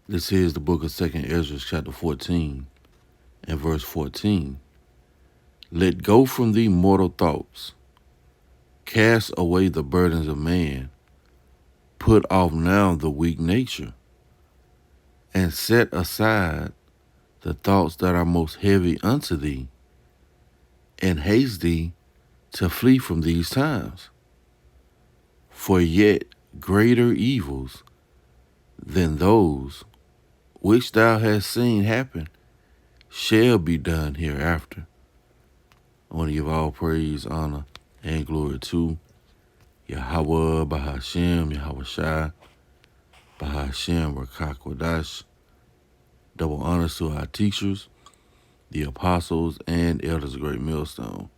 This is the book of 2nd Ezra, chapter 14, and verse 14. Let go from thee mortal thoughts. Cast away the burdens of man. Put off now the weak nature. And set aside the thoughts that are most heavy unto thee. And haste thee to flee from these times. For yet greater evils than those which thou hast seen happen shall be done hereafter. I want to give all praise, honor, and glory to Yahawah, Bahashem, Yahawashi, Bahashem, Rawchaa, Qadash. Double honors to our teachers, the apostles, and elders of Great Millstone.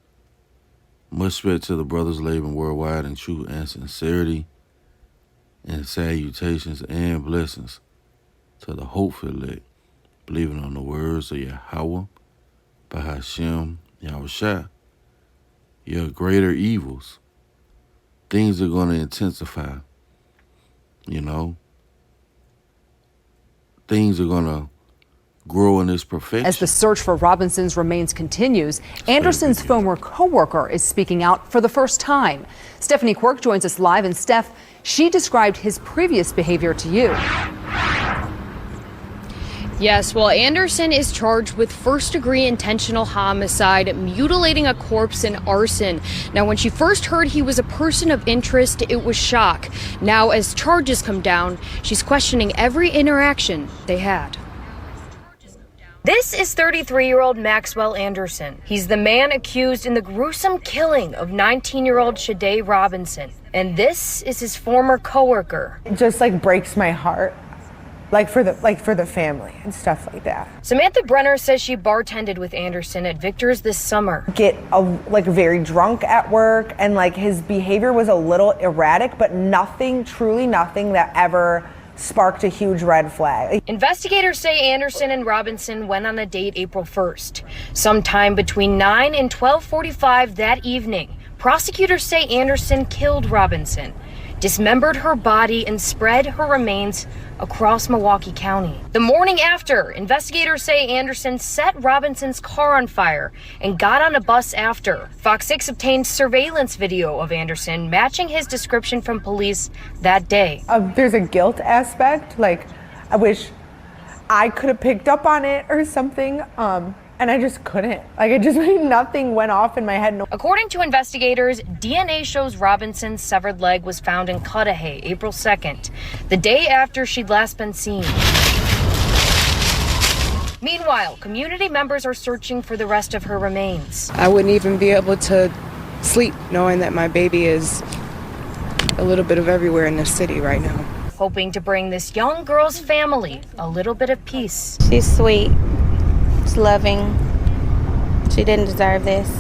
Much respect to the brothers laboring worldwide in truth and sincerity, and salutations and blessings to the hopeful elect, believing on the words of Yahawah, Bahashem, Yahawashi. Your greater evils, things are going to intensify, things are going to grow in this perfection. As the search for Robinson's remains continues, Anderson's former co-worker is speaking out for the first time. Stephanie Quirk joins us live, and Steph, she described his previous behavior to you. Yes, well, Anderson is charged with first-degree intentional homicide, mutilating a corpse, and arson. Now, when she first heard he was a person of interest, it was shock. Now, as charges come down, she's questioning every interaction they had. This is 33-year-old Maxwell Anderson. He's the man accused in the gruesome killing of 19-year-old Shay Robinson. And this is his former coworker. It just breaks my heart. For the family and stuff like that. Samantha Brenner says she bartended with Anderson at Victor's this summer. Get very drunk at work, and his behavior was a little erratic, but truly nothing that ever sparked a huge red flag. Investigators say Anderson and Robinson went on a date April 1st. Sometime between 9 and 12:45 that evening, prosecutors say Anderson killed Robinson, dismembered her body, and spread her remains across Milwaukee County. The morning after, investigators say Anderson set Robinson's car on fire and got on a bus after. Fox 6 obtained surveillance video of Anderson matching his description from police that day. There's a guilt aspect. I wish I could have picked up on it or something. And I just couldn't. Nothing went off in my head. According to investigators, DNA shows Robinson's severed leg was found in Cudahy, April 2nd, the day after she'd last been seen. Meanwhile, community members are searching for the rest of her remains. I wouldn't even be able to sleep knowing that my baby is a little bit of everywhere in this city right now. Hoping to bring this young girl's family a little bit of peace. She's sweet. Loving. She didn't deserve this.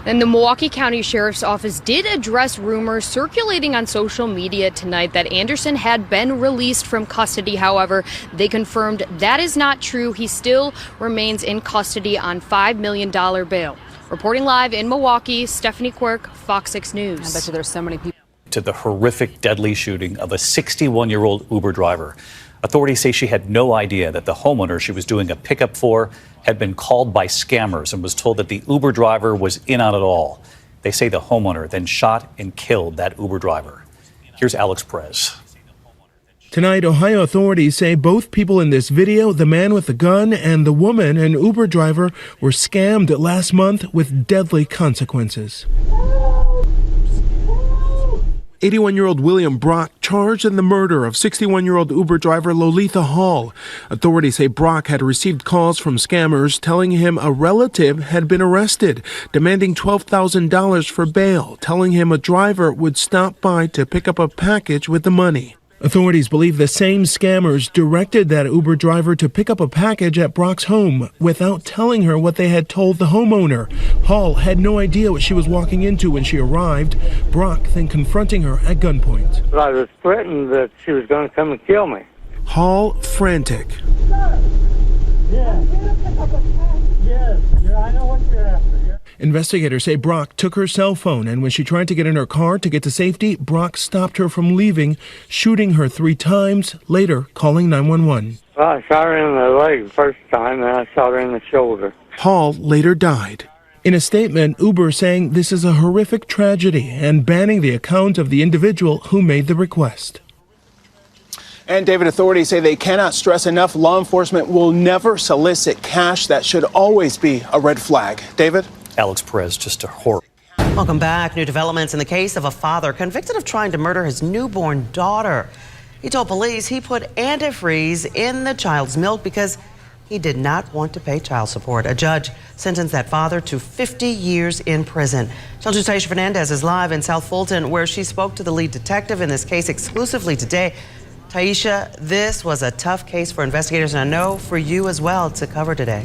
And the Milwaukee County Sheriff's Office did address rumors circulating on social media tonight that Anderson had been released from custody. However, they confirmed that is not true. He still remains in custody on $5 million bail. Reporting live in Milwaukee, Stephanie Quirk, Fox 6 News. I bet you there's so many people. To the horrific, deadly shooting of a 61-year-old Uber driver. Authorities say she had no idea that the homeowner she was doing a pickup for had been called by scammers and was told that the Uber driver was in on it all. They say the homeowner then shot and killed that Uber driver. Here's Alex Perez. Tonight, Ohio authorities say both people in this video, the man with the gun and the woman, an Uber driver, were scammed last month with deadly consequences. 81-year-old William Brock charged in the murder of 61-year-old Uber driver Lolitha Hall. Authorities say Brock had received calls from scammers telling him a relative had been arrested, demanding $12,000 for bail, telling him a driver would stop by to pick up a package with the money. Authorities believe the same scammers directed that Uber driver to pick up a package at Brock's home without telling her what they had told the homeowner. Hall had no idea what she was walking into when she arrived. Brock then confronting her at gunpoint. I was threatened that she was going to come and kill me. Hall frantic. Yes, I know what you're after. Investigators say Brock took her cell phone, and when she tried to get in her car to get to safety, Brock stopped her from leaving, shooting her 3 times, later calling 911. Well, I shot her in the leg first time, and I shot her in the shoulder. Hall later died. In a statement, Uber saying this is a horrific tragedy and banning the account of the individual who made the request. And David, authorities say they cannot stress enough law enforcement will never solicit cash. That should always be a red flag. David? Alex Perez, just a horror. Welcome back. New developments in the case of a father convicted of trying to murder his newborn daughter. He told police he put antifreeze in the child's milk because he did not want to pay child support. A judge sentenced that father to 50 years in prison. Channel 2's Taisha Fernandez is live in South Fulton, where she spoke to the lead detective in this case exclusively today. Taisha, this was a tough case for investigators, and I know for you as well to cover today.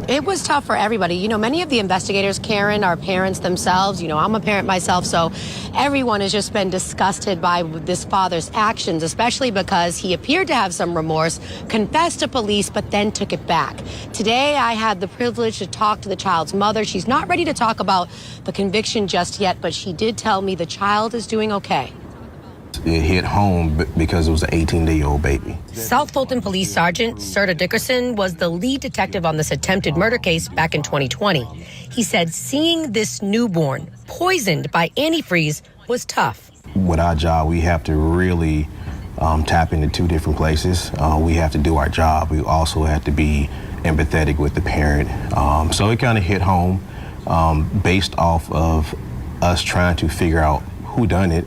It was tough for everybody. You know, many of the investigators, Karen, are parents themselves. You know, I'm a parent myself, so everyone has just been disgusted by this father's actions, especially because he appeared to have some remorse, confessed to police, but then took it back. Today, I had the privilege to talk to the child's mother. She's not ready to talk about the conviction just yet, but she did tell me the child is doing okay. It hit home because it was an 18-day-old baby. South Fulton Police Sergeant Serta Dickerson was the lead detective on this attempted murder case back in 2020. He said seeing this newborn poisoned by antifreeze was tough. With our job, we have to really tap into 2 different places. We have to do our job. We also have to be empathetic with the parent. So it kind of hit home based off of us trying to figure out who done it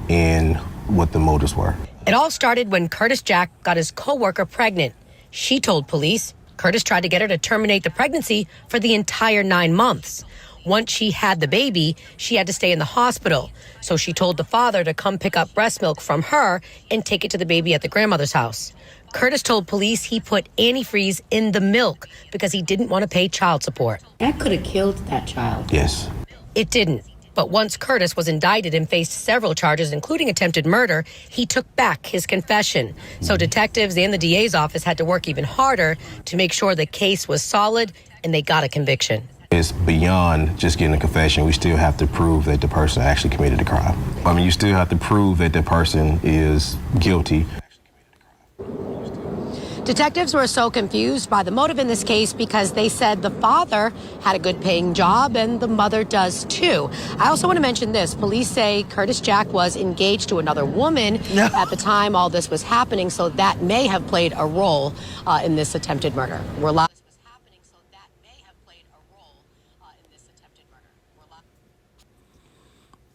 and what the motives were. It all started when Curtis Jack got his coworker pregnant. She told police Curtis tried to get her to terminate the pregnancy for the entire 9 months. Once she had the baby, she had to stay in the hospital. So she told the father to come pick up breast milk from her and take it to the baby at the grandmother's house. Curtis told police he put antifreeze in the milk because he didn't want to pay child support. That could have killed that child. Yes. It didn't. But once Curtis was indicted and faced several charges, including attempted murder, he took back his confession. So detectives and the DA's office had to work even harder to make sure the case was solid and they got a conviction. It's beyond just getting a confession. We still have to prove that the person actually committed the crime. I mean, you still have to prove that the person is guilty. Detectives were so confused by the motive in this case because they said the father had a good paying job and the mother does too. I also want to mention this. Police say Curtis Jack was engaged to another woman at the time all this was happening, so that may have played a role in this attempted murder. We're live.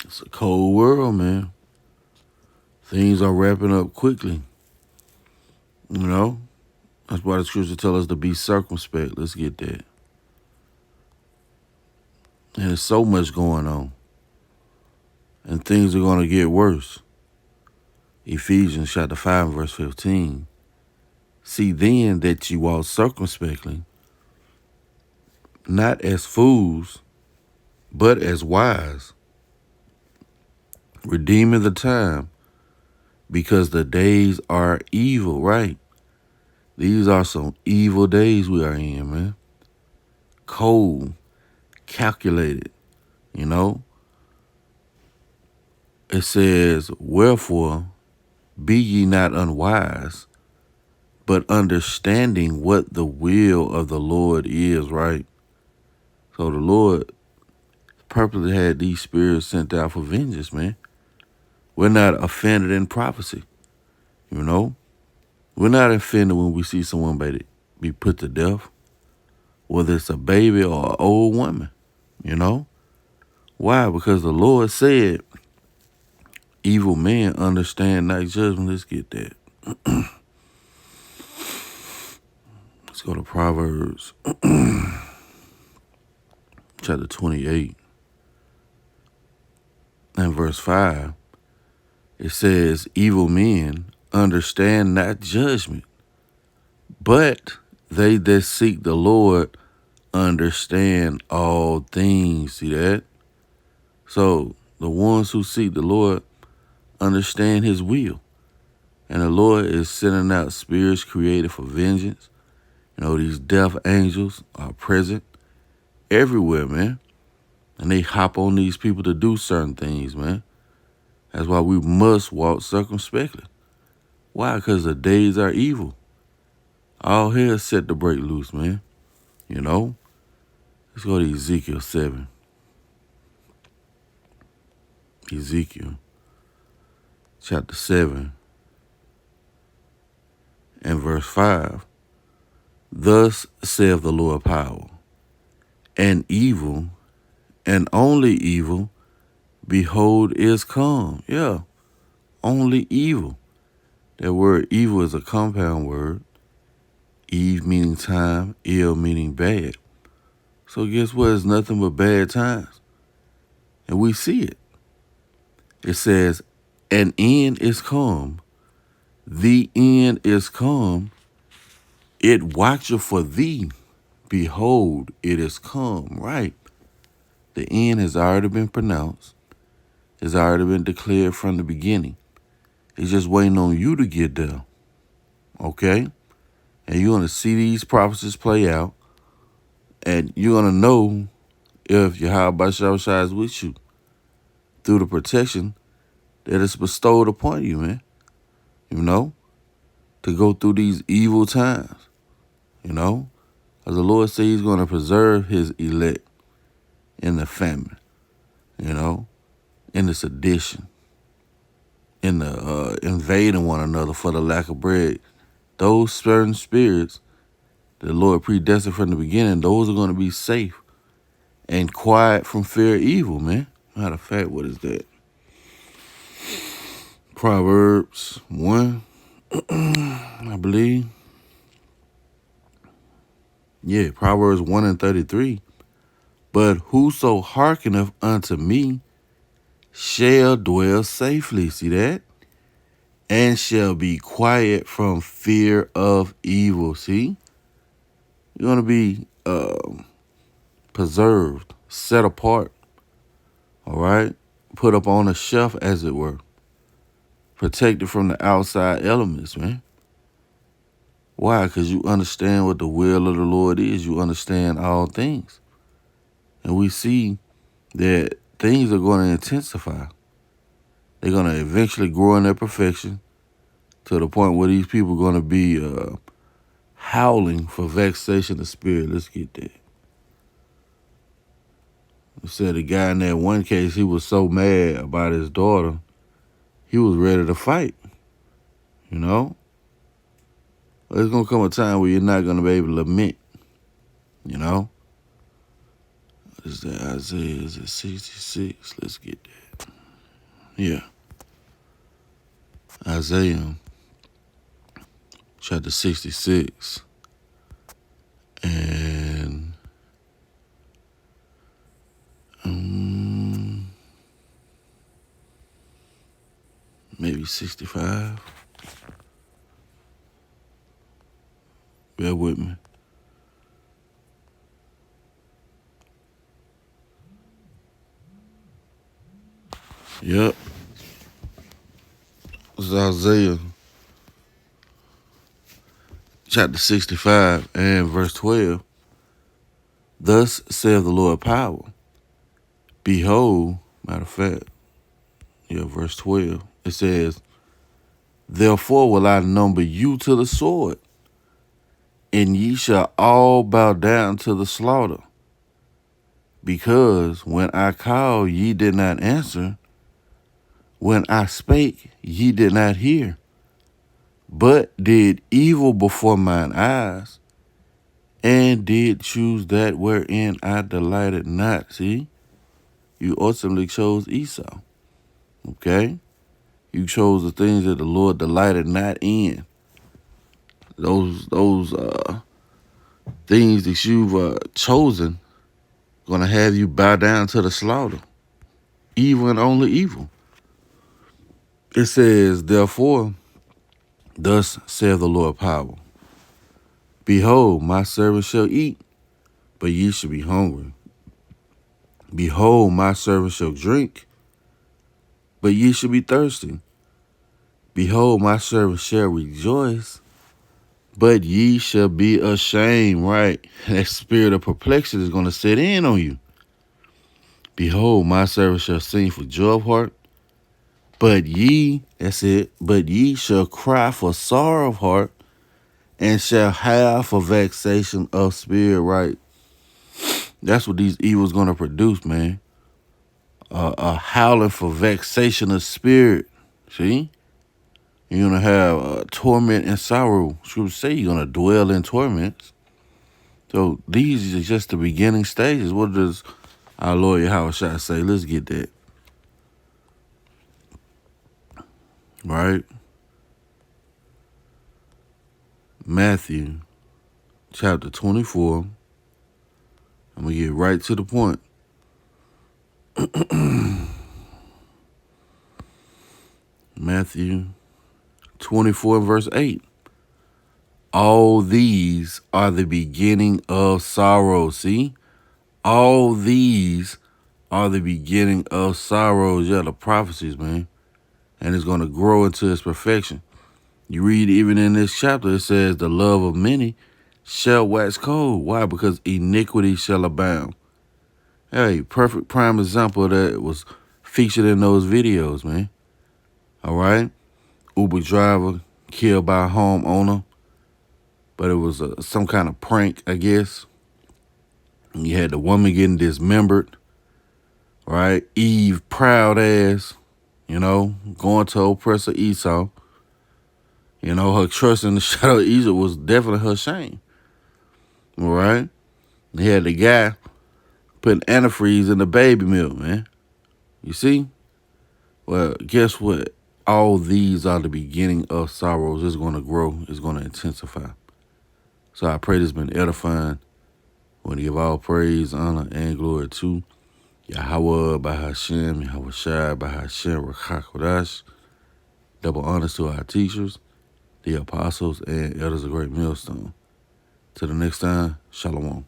It's a cold world, man. Things are wrapping up quickly. You know? That's why the scripture tells us to be circumspect. Let's get that. And there's so much going on. And things are going to get worse. Ephesians chapter 5, verse 15. See then that you walk circumspectly, not as fools, but as wise, redeeming the time, because the days are evil, right? These are some evil days we are in, man. Cold, calculated, you know. It says, wherefore, be ye not unwise, but understanding what the will of the Lord is, right? So the Lord purposely had these spirits sent out for vengeance, man. We're not offended in prophecy, you know. We're not offended when we see someone be put to death, whether it's a baby or an old woman, you know. Why? Because the Lord said, evil men understand not judgment. Let's get that. Let's go to Proverbs chapter 28 and verse 5. It says, evil men understand not judgment, but they that seek the Lord understand all things. See that? So the ones who seek the Lord understand his will. And the Lord is sending out spirits created for vengeance. You know, these death angels are present. everywhere, man. And they hop on these people to do certain things, man. That's why we must walk circumspectly. Why? Because the days are evil. All hell set to break loose, man. You know? Let's go to Ezekiel 7. Ezekiel chapter 7 and verse 5. Thus saith the Lord power, and evil, and only evil, behold, is come. Yeah, only evil. That word evil is a compound word. Eve meaning time, ill meaning bad. So guess what? It's nothing but bad times. And we see it. It says, an end is come. The end is come. It watcheth for thee. Behold, it is come. Right. The end has already been pronounced. It's already been declared from the beginning. It's just waiting on you to get there. Okay? And you're going to see these prophecies play out. And you're going to know if Yahawashi is with you through the protection that is bestowed upon you, man. You know? To go through these evil times. You know? As the Lord says, he's going to preserve his elect in the famine. You know? In the sedition. In the invading one another for the lack of bread. Those certain spirits the Lord predestined from the beginning, those are going to be safe and quiet from fear of evil, man. Matter of fact, what is that? Proverbs 1, I believe. Yeah, Proverbs 1 and 33. But whoso hearkeneth unto me shall dwell safely. See that? And shall be quiet from fear of evil. See? You're going to be preserved, set apart, all right? Put up on a shelf, as it were. Protected from the outside elements, man. Why? Because you understand what the will of the Lord is. You understand all things. And we see that things are going to intensify. They're going to eventually grow in their perfection to the point where these people are going to be howling for vexation of spirit. Let's get that. It said the guy in that one case, he was so mad about his daughter, he was ready to fight. You know? There's going to come a time where you're not going to be able to lament. You know? What is that? Isaiah, is it 66? Let's get that. Yeah. Isaiah chapter 66. And maybe 65. Bear with me. Yep. It's Isaiah chapter 65 and verse 12. Thus saith the Lord power. Behold, matter of fact, verse 12. It says, therefore will I number you to the sword, and ye shall all bow down to the slaughter. Because when I called, ye did not answer. When I spake, ye did not hear. But did evil before mine eyes, and did choose that wherein I delighted not. See? You ultimately chose Esau. Okay? You chose the things that the Lord delighted not in. Those things that you've chosen gonna have you bow down to the slaughter. Evil and only evil. It says, therefore, thus saith the Lord power. Behold, my servant shall eat, but ye shall be hungry. Behold, my servant shall drink, but ye shall be thirsty. Behold, my servant shall rejoice, But ye shall be ashamed, right? That spirit of perplexity is going to set in on you. Behold, my servant shall sing for joy of heart. But ye, that's it, but ye shall cry for sorrow of heart and shall have for vexation of spirit, right? That's what these evils going to produce, man. A howling for vexation of spirit. See? You're going to have torment and sorrow. Scripture say you're going to dwell in torments. So these are just the beginning stages. What does our Lord Yahawashi say? Let's get that. Right? Matthew chapter 24. I'm going to get right to the point. Matthew 24 verse 8. All these are the beginning of sorrow. See? All these are the beginning of sorrows. Yeah, the prophecies, man. And it's going to grow into its perfection. You read even in this chapter, it says, the love of many shall wax cold. Why? Because iniquity shall abound. Hey, perfect prime example of that was featured in those videos, man. All right? Uber driver killed by a homeowner. But it was some kind of prank, I guess. And you had the woman getting dismembered. Right? Eve, proud ass. You know, going to oppressor Esau. You know, her trust in the shadow of Egypt was definitely her shame. All right? They had the guy putting antifreeze in the baby milk, man. You see? Well, guess what? All these are the beginning of sorrows. It's going to grow. It's going to intensify. So I pray this has been edifying. I want to give all praise, honor, and glory to Yahawah by Hashem, Yahawashi by Hashem, Rawchaa, Qadash. Double honors to our teachers, the apostles, and elders of Great Millstone. Till the next time, Shalom.